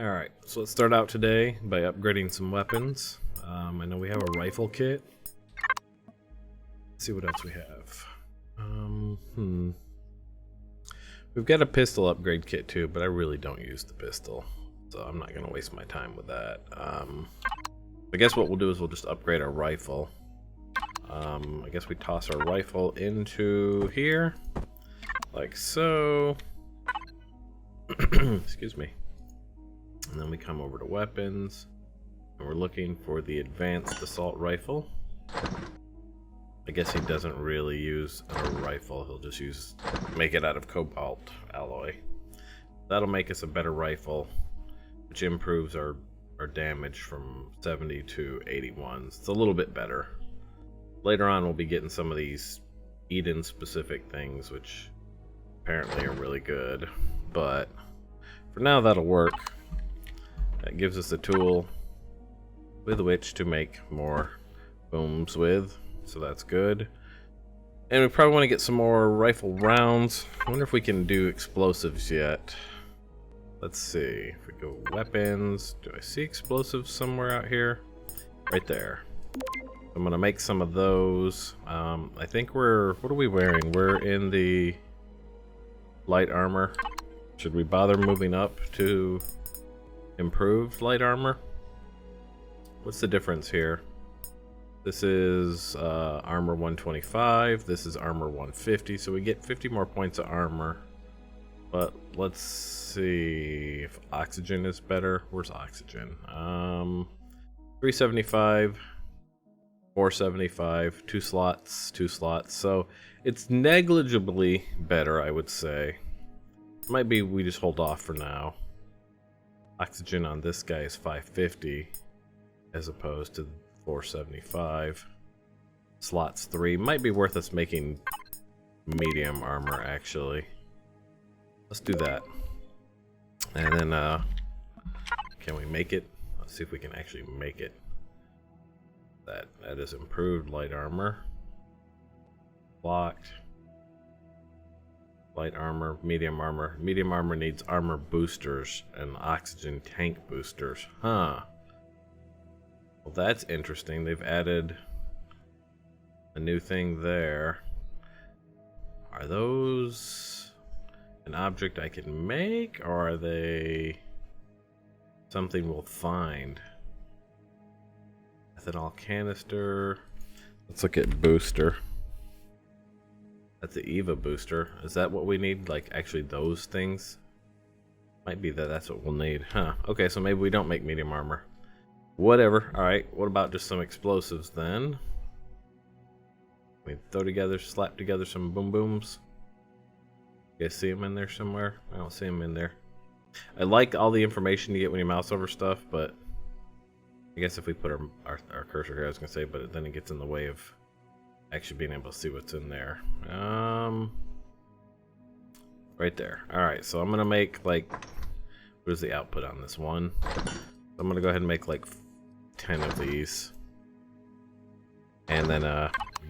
Alright, so let's start out today by upgrading some weapons. I know we have a rifle kit. Let's see what else we have. We've got a pistol upgrade kit too, but I really don't use the pistol, so I'm not going to waste my time with that. I guess what we'll do is we'll just upgrade our rifle. I guess we toss our rifle into here, like so. Excuse me. And then we come over to weapons, and we're looking for the advanced assault rifle. I guess he doesn't really use a rifle, he'll just make it out of cobalt alloy. That'll make us a better rifle, which improves our damage from 70 to 81. It's a little bit better. Later on we'll be getting some of these Eden specific things, which apparently are really good, but for now that'll work. That gives us a tool with which to make more booms with, so that's good. And we probably want to get some more rifle rounds. I wonder if we can do explosives yet. Let's see. If we go weapons, do I see explosives somewhere out here? Right there. I'm gonna make some of those. I think what are we wearing? We're in the light armor. Should we bother moving up to improved light armor? What's the difference here? This is armor 125, this is armor 150, so we get 50 more points of armor. But let's see if oxygen is better. Where's oxygen? 375, 475, two slots, so it's negligibly better, I would say. Might be we just hold off for now. Oxygen on this guy is 550 as opposed to 475. Slots 3. Might be worth us making medium armor, actually. Let's do that. And then, can we make it? Let's see if we can actually make it. That is improved light armor. Blocked. Light armor, medium armor. Medium armor needs armor boosters and oxygen tank boosters. Huh. Well, that's interesting. They've added a new thing there. Are those an object I can make, or are they something we'll find? Ethanol canister. Let's look at booster. That's the EVA booster. Is that what we need? Like, actually those things? Might be that's what we'll need. Huh. Okay, so maybe we don't make medium armor. Whatever. Alright, what about just some explosives then? We slap together some boom booms. You guys see them in there somewhere? I don't see them in there. I like all the information you get when you mouse over stuff, but I guess if we put our cursor here, I was going to say, but then it gets in the way of actually being able to see what's in there. Right there. Alright, so I'm gonna make like, what is the output on this one? I'm gonna go ahead and make like 10 of these, and then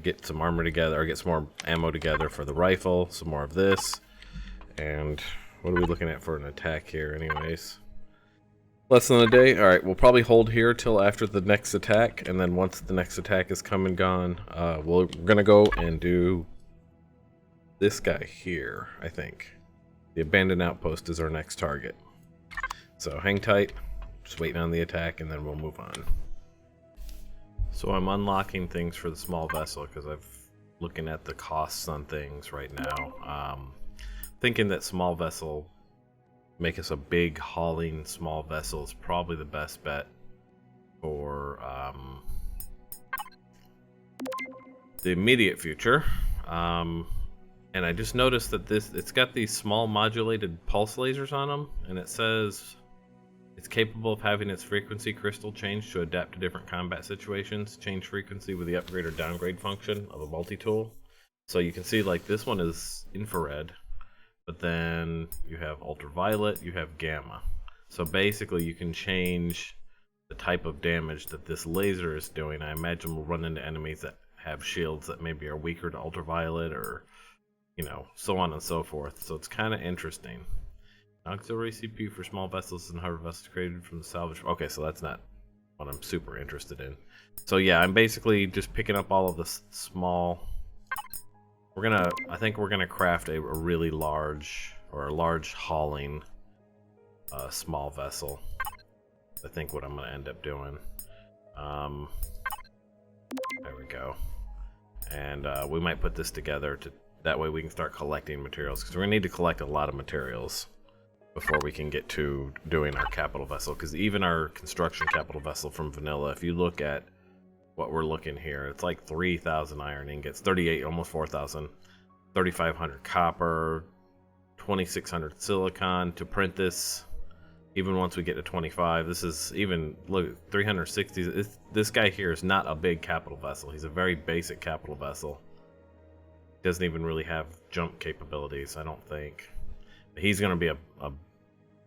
get some armor together, or get some more ammo together for the rifle, some more of this. And what are we looking at for an attack here anyways? Less than a day. Alright, we'll probably hold here till after the next attack, and then once the next attack is come and gone, we're gonna go and do this guy here, I think. The abandoned outpost is our next target. So hang tight, just waiting on the attack, and then we'll move on. So I'm unlocking things for the small vessel, because I'm looking at the costs on things right now. Thinking that small vessel make us a big hauling small vessel is probably the best bet for the immediate future. And I just noticed that it's got these small modulated pulse lasers on them, and it says it's capable of having its frequency crystal changed to adapt to different combat situations. Change frequency with the upgrade or downgrade function of a multi-tool. So you can see like this one is infrared, but then you have ultraviolet, you have gamma. So basically you can change the type of damage that this laser is doing. I imagine we'll run into enemies that have shields that maybe are weaker to ultraviolet, or, you know, so on and so forth. So it's kind of interesting. Auxiliary CPU for small vessels and harbor vessels created from the salvage. Okay, so that's not what I'm super interested in. So yeah, I'm basically just picking up all of the small. I think we're gonna craft a really large, or a large hauling small vessel. I think what I'm gonna end up doing. There we go. And we might put this together that way we can start collecting materials, because we're gonna need to collect a lot of materials before we can get to doing our capital vessel. Because even our construction capital vessel from vanilla, if you look at what we're looking here, it's like 3,000 iron ingots, 38, almost 4,000, 3,500 copper, 2,600 silicon to print this. Even once we get to 25, this is even, look, 360. This guy here is not a big capital vessel. He's a very basic capital vessel. Doesn't even really have jump capabilities, I don't think. But he's going to be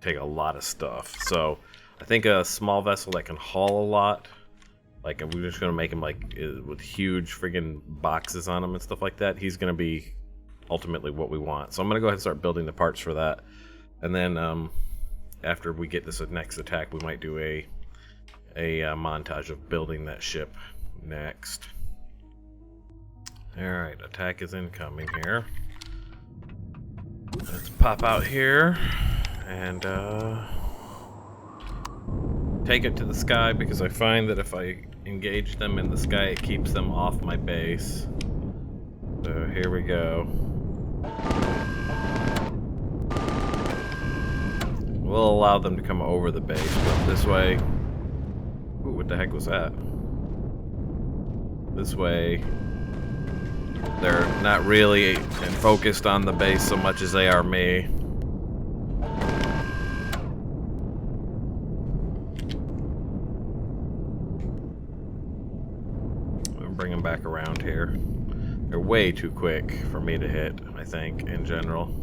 take a lot of stuff. So I think a small vessel that can haul a lot, like we're just going to make him like with huge friggin' boxes on him and stuff like that. He's going to be ultimately what we want. So I'm going to go ahead and start building the parts for that. And then after we get this next attack, we might do a montage of building that ship next. Alright, attack is incoming here. Let's pop out here and take it to the sky, because I find that if I engage them in the sky, it keeps them off my base. So here we go. We'll allow them to come over the base, but this way... Ooh, what the heck was that? This way, they're not really focused on the base so much as they are me. I'll bring them back around here. They're way too quick for me to hit, I think, in general.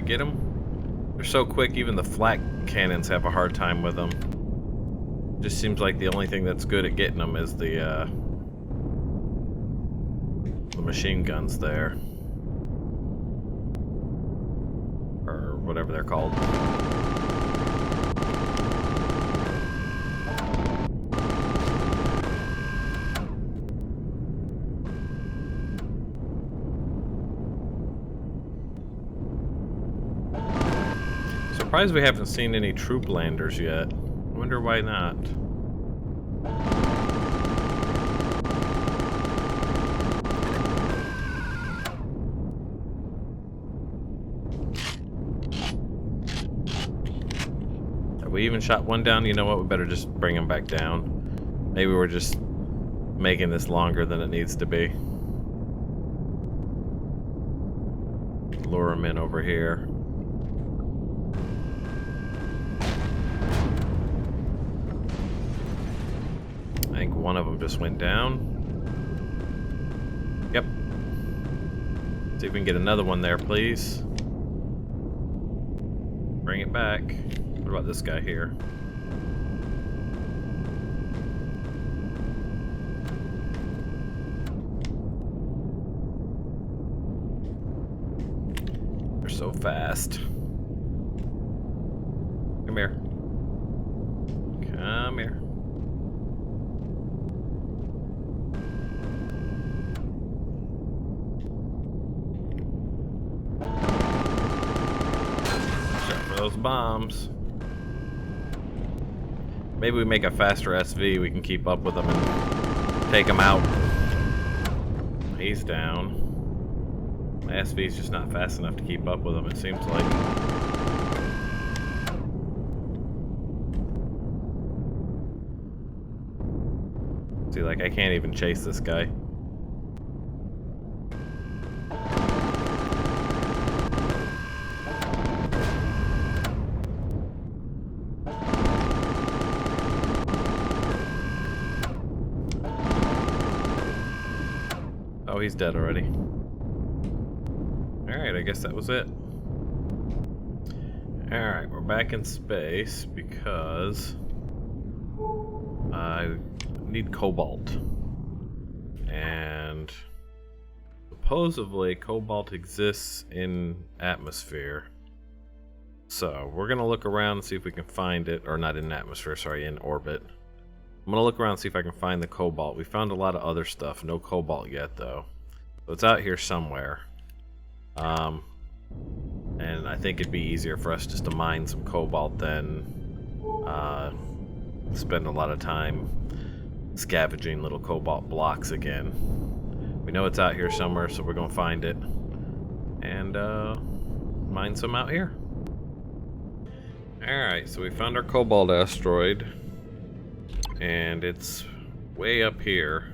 Get them? They're so quick, even the flak cannons have a hard time with them. Just seems like the only thing that's good at getting them is the machine guns there. Or whatever they're called. Surprised we haven't seen any troop landers yet. I wonder why not. Have we even shot one down? You know what? We better just bring him back down. Maybe we're just making this longer than it needs to be. Lure him in over here. I think one of them just went down. Yep. See if we can get another one there, please. Bring it back. What about this guy here? They're so fast. Come here. Come here. Those bombs. Maybe we make a faster SV, we can keep up with them and take them out. He's down. My SV is just not fast enough to keep up with him, it seems like. See, like, I can't even chase this guy. Oh, he's dead already. Alright, I guess that was it. Alright, we're back in space because I need cobalt. And supposedly cobalt exists in atmosphere. So we're going to look around and see if we can find it. Or not in atmosphere, sorry, in orbit. I'm going to look around and see if I can find the cobalt. We found a lot of other stuff. No cobalt yet, though. So it's out here somewhere. And I think it'd be easier for us just to mine some cobalt than spend a lot of time scavenging little cobalt blocks again. We know it's out here somewhere, so we're going to find it and mine some out here. Alright, so we found our cobalt asteroid, and it's way up here.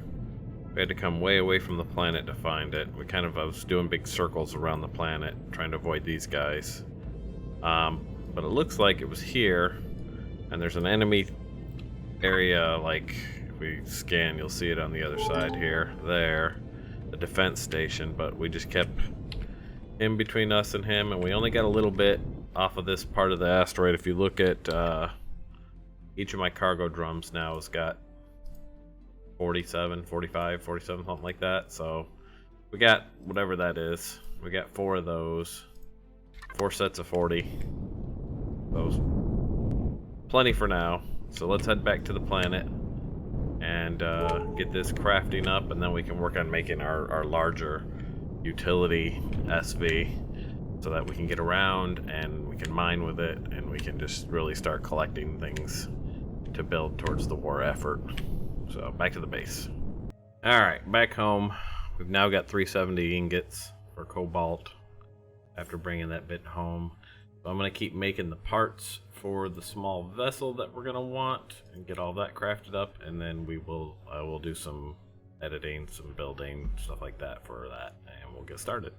We had to come way away from the planet to find it. I was doing big circles around the planet, trying to avoid these guys. But it looks like it was here, and there's an enemy area, like, if we scan, you'll see it on the other side here, there, the defense station, but we just kept in between us and him, and we only got a little bit off of this part of the asteroid. If you look at each of my cargo drums now has got 47, 45, 47, something like that. So we got whatever that is. We got 4 of those. 4 sets of 40. Those. Plenty for now. So let's head back to the planet and get this crafting up, and then we can work on making our larger utility SV so that we can get around and we can mine with it, and we can just really start collecting things to build towards the war effort. So back to the base. Alright, back home. We've now got 370 ingots for cobalt after bringing that bit home. So I'm going to keep making the parts for the small vessel that we're going to want and get all that crafted up, and then I will do some editing, some building, stuff like that for that, and we'll get started.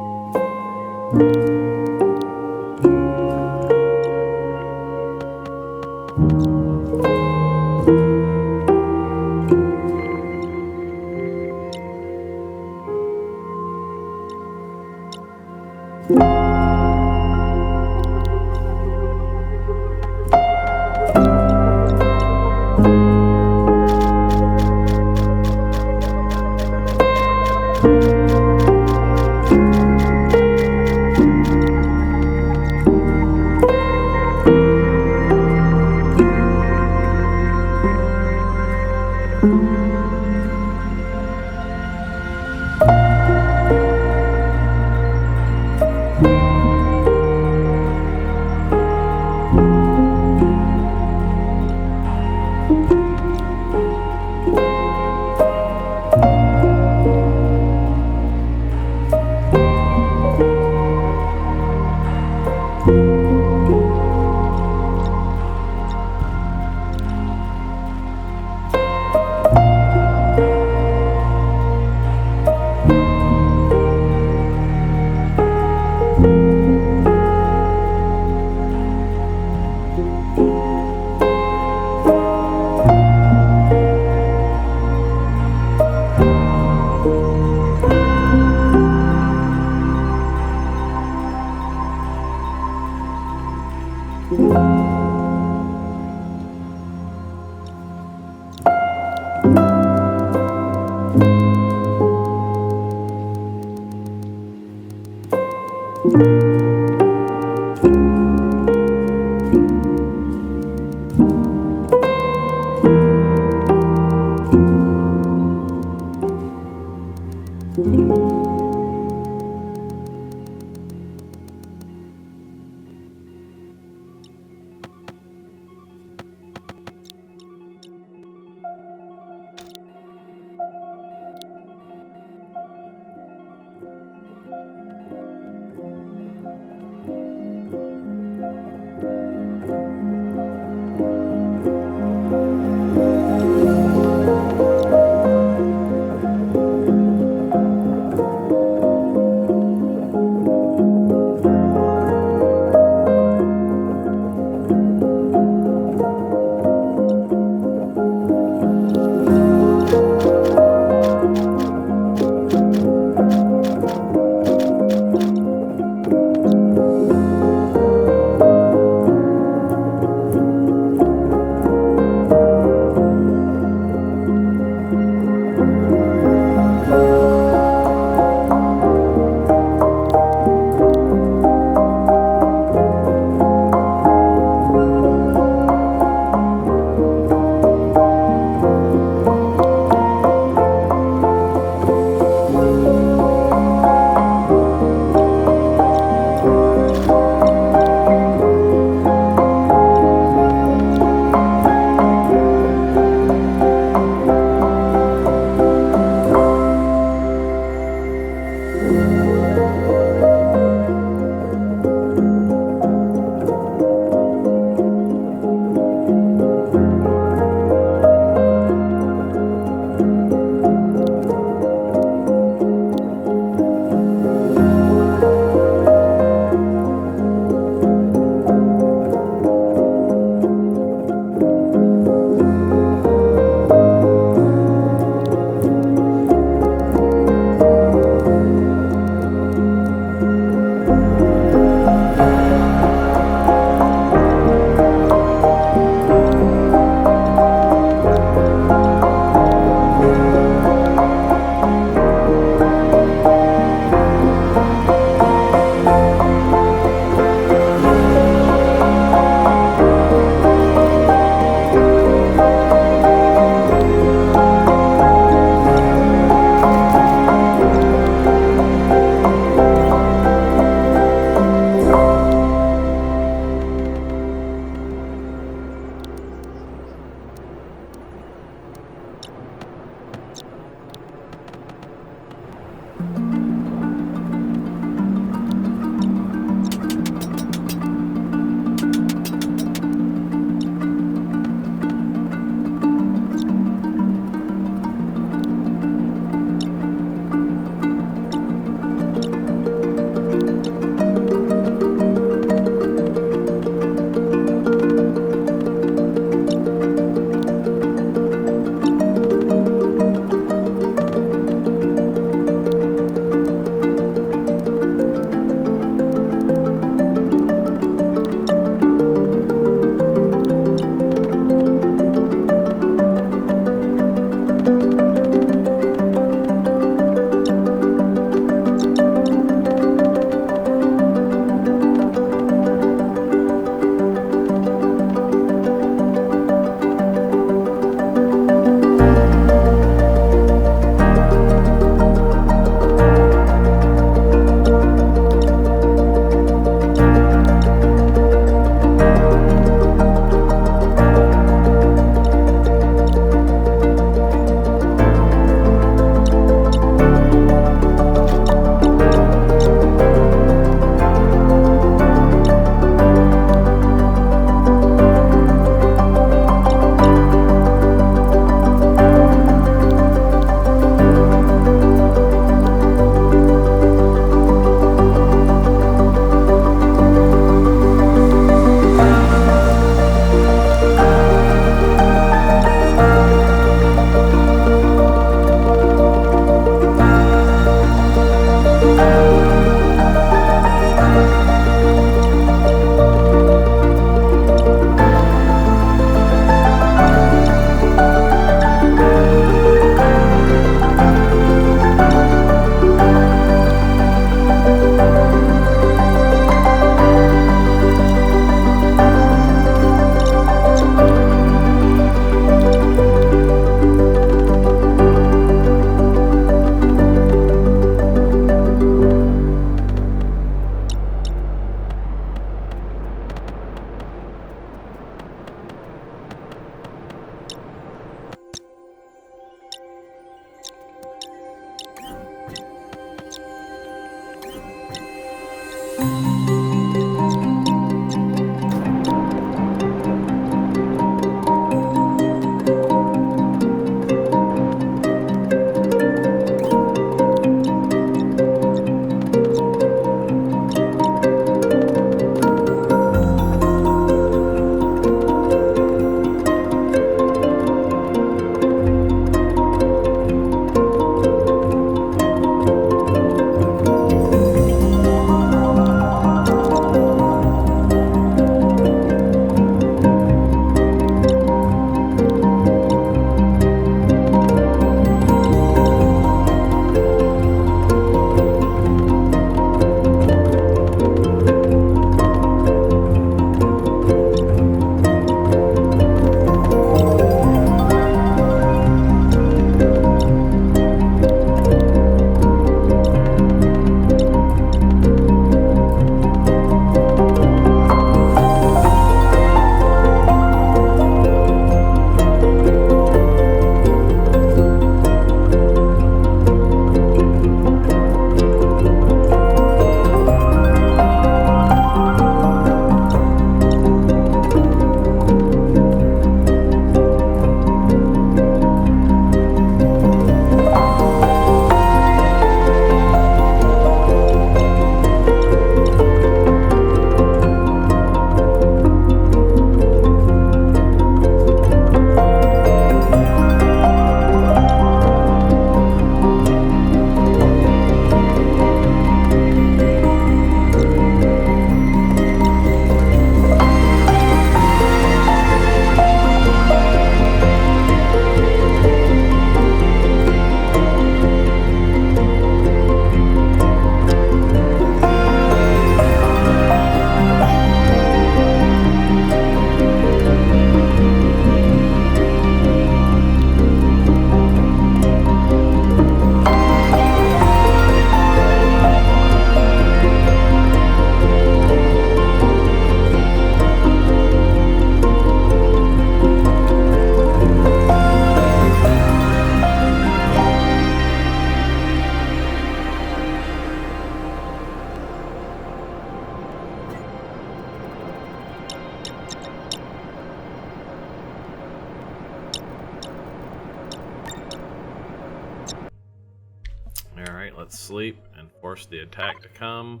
Alright, let's sleep and force the attack to come.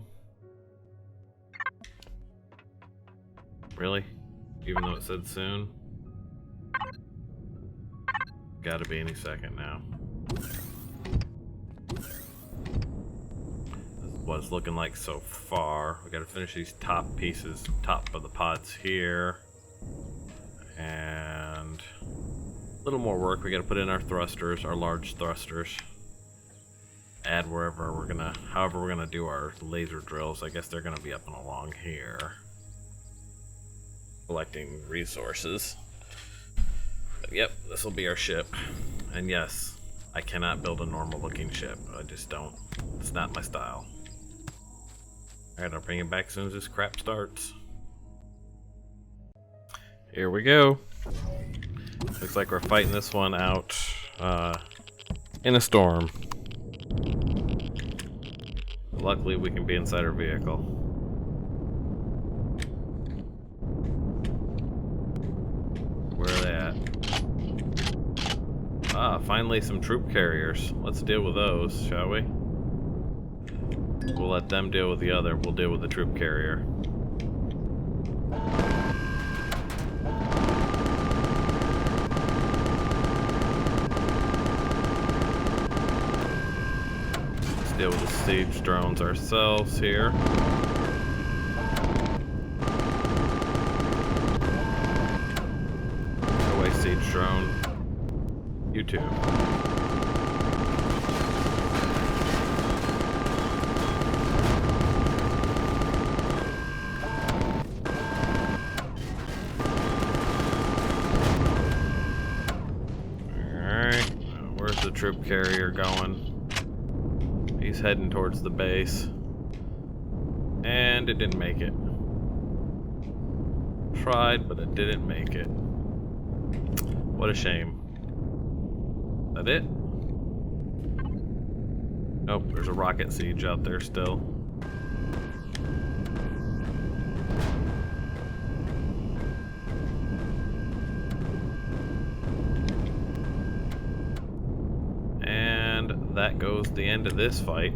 Really? Even though it said soon? Gotta be any second now. This is what it's looking like so far. We gotta finish these top pieces, top of the pods here. And a little more work. We gotta put in our thrusters, our large thrusters. Add wherever we're gonna, however we're gonna do our laser drills. I guess they're gonna be up and along here, collecting resources. But yep, this will be our ship. And yes, I cannot build a normal looking ship. I just don't. It's not my style. Alright, I'll bring it back as soon as this crap starts. Here we go. Looks like we're fighting this one out in a storm. Luckily, we can be inside our vehicle. Where are they at? Ah, finally some troop carriers. Let's deal with those, shall we? We'll let them deal with the other. We'll deal with the troop carrier. Deal with the siege drones ourselves here. Go away, siege drone. You too. Alright, where's the troop carrier going? He's heading towards the base. And it didn't make it. Tried, but it didn't make it. What a shame. Is that it? Nope, there's a rocket siege out there still. that goes the end of this fight.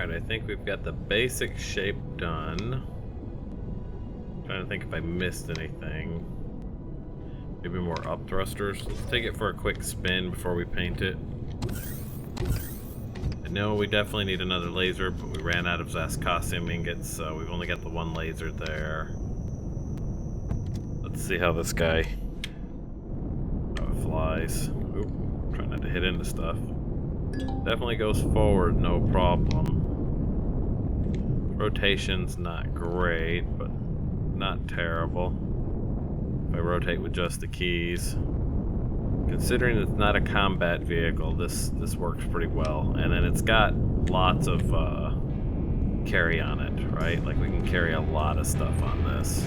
Alright, I think we've got the basic shape done. Trying to think if I missed anything. Maybe more up thrusters. Let's take it for a quick spin before we paint it. I know we definitely need another laser, but we ran out of Zascosium ingots, so we've only got the one laser there. Let's see how this guy flies. Oop, try not to hit into stuff. Definitely goes forward, no problem. Rotation's not great, but not terrible. If I rotate with just the keys. Considering it's not a combat vehicle, this works pretty well. And then it's got lots of carry on it, right? Like we can carry a lot of stuff on this.